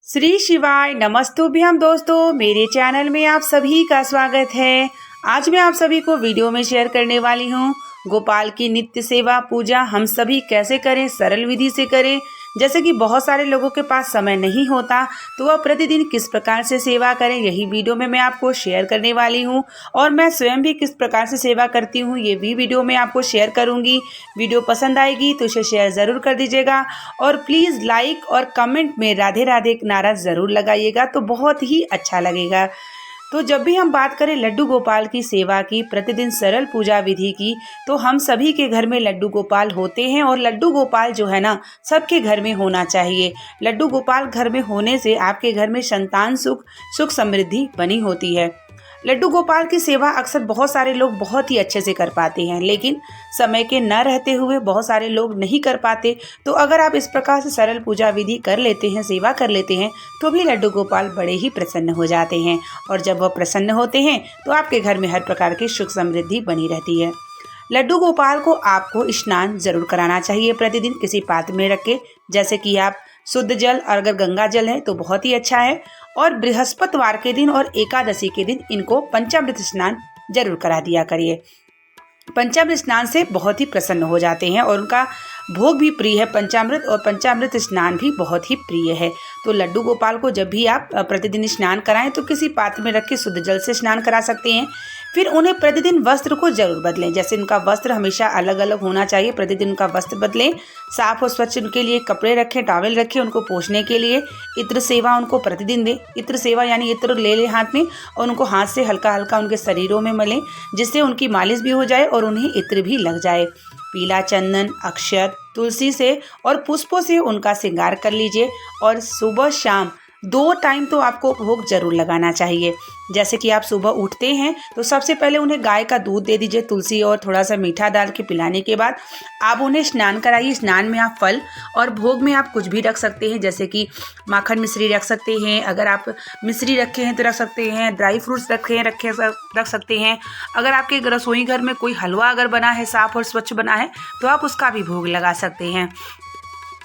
श्री शिवाय नमस्तुभ्यम दोस्तों, मेरे चैनल में आप सभी का स्वागत है। आज मैं आप सभी को वीडियो में शेयर करने वाली हूँ गोपाल की नित्य सेवा पूजा हम सभी कैसे करें, सरल विधि से करें। जैसे कि बहुत सारे लोगों के पास समय नहीं होता तो वह प्रतिदिन किस प्रकार से सेवा करें, यही वीडियो में मैं आपको शेयर करने वाली हूँ। और मैं स्वयं भी किस प्रकार से सेवा करती हूँ ये भी वीडियो में आपको शेयर करूँगी। वीडियो पसंद आएगी तो इसे शेयर ज़रूर कर दीजिएगा और प्लीज़ लाइक और कमेंट में राधे राधे नारा ज़रूर लगाइएगा, तो बहुत ही अच्छा लगेगा। तो जब भी हम बात करें लड्डू गोपाल की सेवा की, प्रतिदिन सरल पूजा विधि की, तो हम सभी के घर में लड्डू गोपाल होते हैं और लड्डू गोपाल जो है ना सबके घर में होना चाहिए। लड्डू गोपाल घर में होने से आपके घर में संतान सुख समृद्धि बनी होती है। लड्डू गोपाल की सेवा अक्सर बहुत सारे लोग बहुत ही अच्छे से कर पाते हैं, लेकिन समय के न रहते हुए बहुत सारे लोग नहीं कर पाते। तो अगर आप इस प्रकार से सरल पूजा विधि कर लेते हैं, सेवा कर लेते हैं, तो भी लड्डू गोपाल बड़े ही प्रसन्न हो जाते हैं। और जब वह प्रसन्न होते हैं तो आपके घर में हर प्रकार की सुख समृद्धि बनी रहती है। लड्डू गोपाल को आपको स्नान जरूर कराना चाहिए प्रतिदिन किसी पात्र में रख के, जैसे कि आप शुद्ध जल, और अगर गंगा जल है तो बहुत ही अच्छा है। और बृहस्पतिवार के दिन और एकादशी के दिन इनको पंचामृत स्नान जरूर करा दिया करिए। पंचामृत स्नान से बहुत ही प्रसन्न हो जाते हैं और उनका भोग भी प्रिय है पंचामृत, और पंचामृत स्नान भी बहुत ही प्रिय है। तो लड्डू गोपाल को जब भी आप प्रतिदिन स्नान कराएं तो किसी पात्र में रख के शुद्ध जल से स्नान करा सकते हैं। फिर उन्हें प्रतिदिन वस्त्र को जरूर बदलें, जैसे उनका वस्त्र हमेशा अलग अलग होना चाहिए, प्रतिदिन उनका वस्त्र बदलें। साफ और स्वच्छ उनके लिए कपड़े रखें, टॉवेल रखें उनको पोंछने के लिए। इत्र सेवा उनको प्रतिदिन दें। इत्र सेवा यानी इत्र ले लें हाथ में और उनको हाथ से हल्का हल्का उनके शरीरों में मलें, जिससे उनकी मालिश भी हो जाए और उन्हें इत्र भी लग जाए। पीला चंदन, अक्षत, तुलसी से और पुष्पों से उनका श्रृंगार कर लीजिए। और सुबह शाम 2 टाइम तो आपको भोग जरूर लगाना चाहिए। जैसे कि आप सुबह उठते हैं तो सबसे पहले उन्हें गाय का दूध दे दीजिए, तुलसी और थोड़ा सा मीठा डाल के पिलाने के बाद आप उन्हें स्नान कराइए। स्नान में आप फल और भोग में आप कुछ भी रख सकते हैं, जैसे कि माखन मिश्री रख सकते हैं। अगर आप मिश्री रखे हैं तो रख सकते हैं, ड्राई फ्रूट्स रख सकते हैं। अगर आपके रसोई घर में कोई हलवा अगर बना है, साफ़ और स्वच्छ बना है, तो आप उसका भी भोग लगा सकते हैं।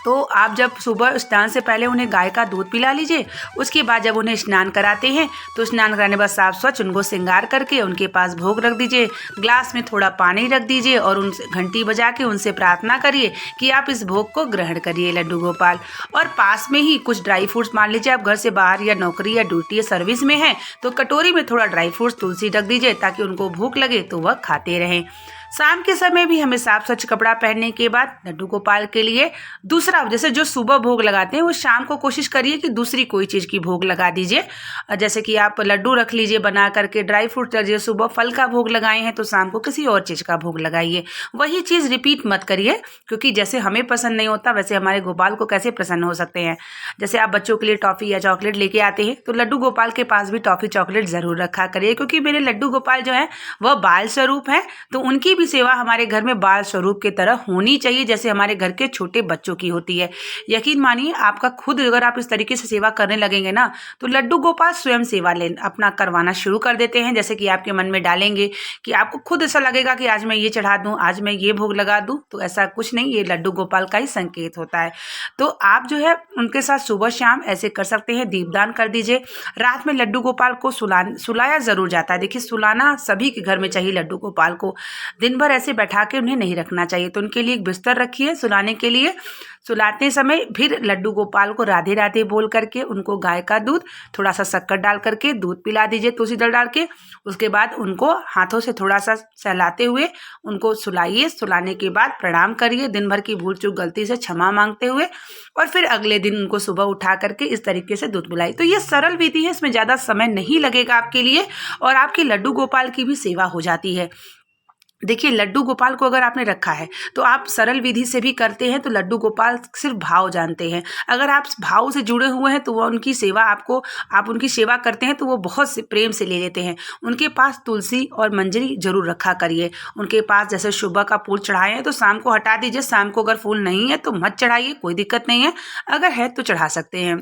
तो आप जब सुबह स्नान से पहले उन्हें गाय का दूध पिला लीजिए। उसके बाद जब उन्हें स्नान कराते हैं तो स्नान कराने के बाद साफ स्वच्छ उनको श्रृंगार करके उनके पास भोग रख दीजिए। ग्लास में थोड़ा पानी रख दीजिए और उनसे घंटी बजा के उनसे प्रार्थना करिए कि आप इस भोग को ग्रहण करिए लड्डू गोपाल। और पास में ही कुछ ड्राई फ्रूट्स, मान लीजिए आप घर से बाहर या नौकरी या ड्यूटी या सर्विस में हैं, तो कटोरी में थोड़ा ड्राई फ्रूट्स, तुलसी रख दीजिए ताकि उनको भूख लगे तो वह खाते रहें। शाम के समय भी हमें साफ स्वच्छ कपड़ा पहनने के बाद लड्डू गोपाल के लिए दूसरा, जैसे जो सुबह भोग लगाते हैं वो शाम को कोशिश करिए कि दूसरी कोई चीज़ की भोग लगा दीजिए। जैसे कि आप लड्डू रख लीजिए बना करके, ड्राई फ्रूट रख लीजिए, सुबह फल का भोग लगाए हैं तो शाम को किसी और चीज़ का भोग लगाइए। वही चीज़ रिपीट मत करिए, क्योंकि जैसे हमें पसंद नहीं होता वैसे हमारे गोपाल को कैसे प्रसन्न हो सकते हैं। जैसे आप बच्चों के लिए टॉफ़ी या चॉकलेट लेके आते हैं तो लड्डू गोपाल के पास भी टॉफ़ी चॉकलेट ज़रूर रखा करिए, क्योंकि मेरे लड्डू गोपाल जो है वह बाल स्वरूप हैं, तो उनकी भी सेवा हमारे घर में बाल स्वरूप की तरह होनी चाहिए, जैसे हमारे घर के छोटे बच्चों की होती है। यकीन मानिए, आपका खुद अगर आप इस तरीके से सेवा करने लगेंगे ना, तो लड्डू गोपाल स्वयं सेवा अपना करवाना शुरू कर देते हैं। जैसे कि आपके मन में डालेंगे कि आपको खुद ऐसा लगेगा कि आज मैं ये चढ़ा दूं, आज मैं ये भोग लगा दूं, तो ऐसा कुछ नहीं, ये लड्डू गोपाल का ही संकेत होता है। तो आप जो है उनके साथ सुबह शाम ऐसे कर सकते हैं, दीपदान कर दीजिए। रात में लड्डू गोपाल को सुलाया जरूर जाता है। देखिए, सुलाना सभी के घर में चाहिए। लड्डू गोपाल को दिन भर ऐसे बैठा के उन्हें नहीं रखना चाहिए, तो उनके लिए एक बिस्तर रखिए सुलाने के लिए। सुलाते समय फिर लड्डू गोपाल को राधे राधे बोल करके उनको गाय का दूध, थोड़ा सा शक्कर डाल करके दूध पिला दीजिए, तुलसी दल डाल के। उसके बाद उनको हाथों से थोड़ा सा सहलाते हुए उनको सुलाइए। सुलाने के बाद प्रणाम करिए, दिन भर की भूल चूक गलती से क्षमा मांगते हुए, और फिर अगले दिन उनको सुबह उठा करके इस तरीके से दूध पिलाइए। तो ये सरल विधि है, इसमें ज़्यादा समय नहीं लगेगा आपके लिए, और आपके लड्डू गोपाल की भी सेवा हो जाती है। देखिए, लड्डू गोपाल को अगर आपने रखा है तो आप सरल विधि से भी करते हैं, तो लड्डू गोपाल सिर्फ भाव जानते हैं। अगर आप भाव से जुड़े हुए हैं तो वो उनकी सेवा आप उनकी सेवा करते हैं तो वो बहुत से प्रेम से ले लेते हैं। उनके पास तुलसी और मंजरी जरूर रखा करिए। उनके पास जैसे सुबह का फूल चढ़ाए हैं तो शाम को हटा दीजिए। शाम को अगर फूल नहीं है तो मत चढ़ाइए, कोई दिक्कत नहीं है, अगर है तो चढ़ा सकते हैं।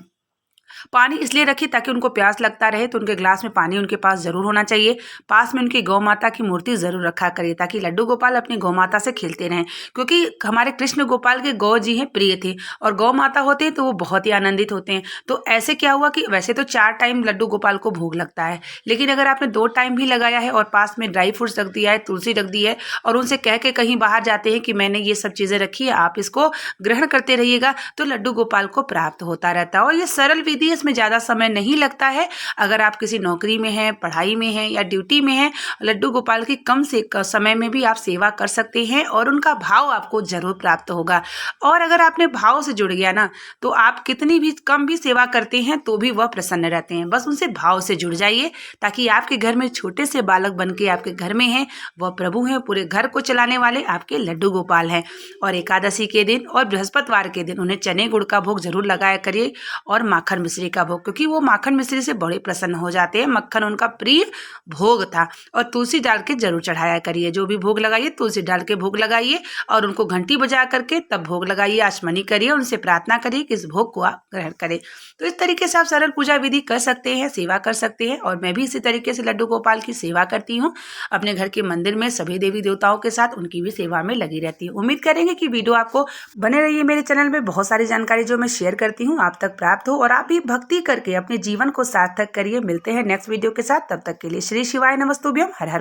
पानी इसलिए रखिए ताकि उनको प्यास लगता रहे, तो उनके ग्लास में पानी उनके पास ज़रूर होना चाहिए। पास में उनकी गौ माता की मूर्ति ज़रूर रखा करिए ताकि लड्डू गोपाल अपनी गौ माता से खेलते रहें, क्योंकि हमारे कृष्ण गोपाल के गौ जी हैं प्रिय थे और गौ माता होते हैं तो वो बहुत ही आनंदित होते हैं। तो ऐसे क्या हुआ कि वैसे तो 4 टाइम लड्डू गोपाल को भोग लगता है, लेकिन अगर आपने 2 टाइम भी लगाया है और पास में ड्राई फ्रूट्स रख दिया है, तुलसी रख दी है और उनसे कह के कहीं बाहर जाते हैं कि मैंने ये सब चीज़ें रखी है, आप इसको ग्रहण करते रहिएगा, तो लड्डू गोपाल को प्राप्त होता रहता है। और ये सरल विधि है, इसमें ज़्यादा समय नहीं लगता है। अगर आप किसी नौकरी में हैं, पढ़ाई में हैं या ड्यूटी में हैं, लड्डू गोपाल की कम से समय में भी आप सेवा कर सकते हैं और उनका भाव आपको जरूर प्राप्त होगा। और अगर आपने भाव से जुड़ गया ना, तो आप कितनी भी कम भी सेवा करते हैं तो भी वह प्रसन्न रहते हैं। बस उनसे भाव से जुड़ जाइए ताकि आपके घर में छोटे से बालक बन के आपके घर में हैं, वह प्रभु हैं, पूरे घर को चलाने वाले आपके लड्डू गोपाल हैं। और एकादशी के दिन और बृहस्पतिवार के दिन उन्हें चने गुड़ का भोग जरूर लगाया करिए और माखन मिश्री का भोग, क्योंकि वो माखन मिश्री से बड़े प्रसन्न हो जाते हैं। मक्खन उनका प्रिय भोग था। और तुलसी डाल के जरूर चढ़ाया करिए, जो भी भोग लगाइए तुलसी डाल के भोग लगाइए और उनको घंटी बजा करके तब भोग लगाइए, आचमनी करिए, उनसे प्रार्थना करिए कि इस भोग को आप ग्रहण करें। तो इस तरीके से आप सरल पूजा विधि कर सकते हैं, सेवा कर सकते हैं। और मैं भी इसी तरीके से लड्डू गोपाल की सेवा करती हूँ। अपने घर के मंदिर में सभी देवी देवताओं के साथ उनकी भी सेवा में लगी रहती हूँ। उम्मीद करेंगे कि वीडियो आपको बने रहिए। मेरे चैनल में बहुत सारी जानकारी जो मैं शेयर करती हूँ आप तक प्राप्त हो और आप भी भक्ति करके अपने जीवन को सार्थक करिए। मिलते हैं नेक्स्ट वीडियो के साथ, तब तक के लिए श्री शिवाय नमस्तुभ्यम। हर हर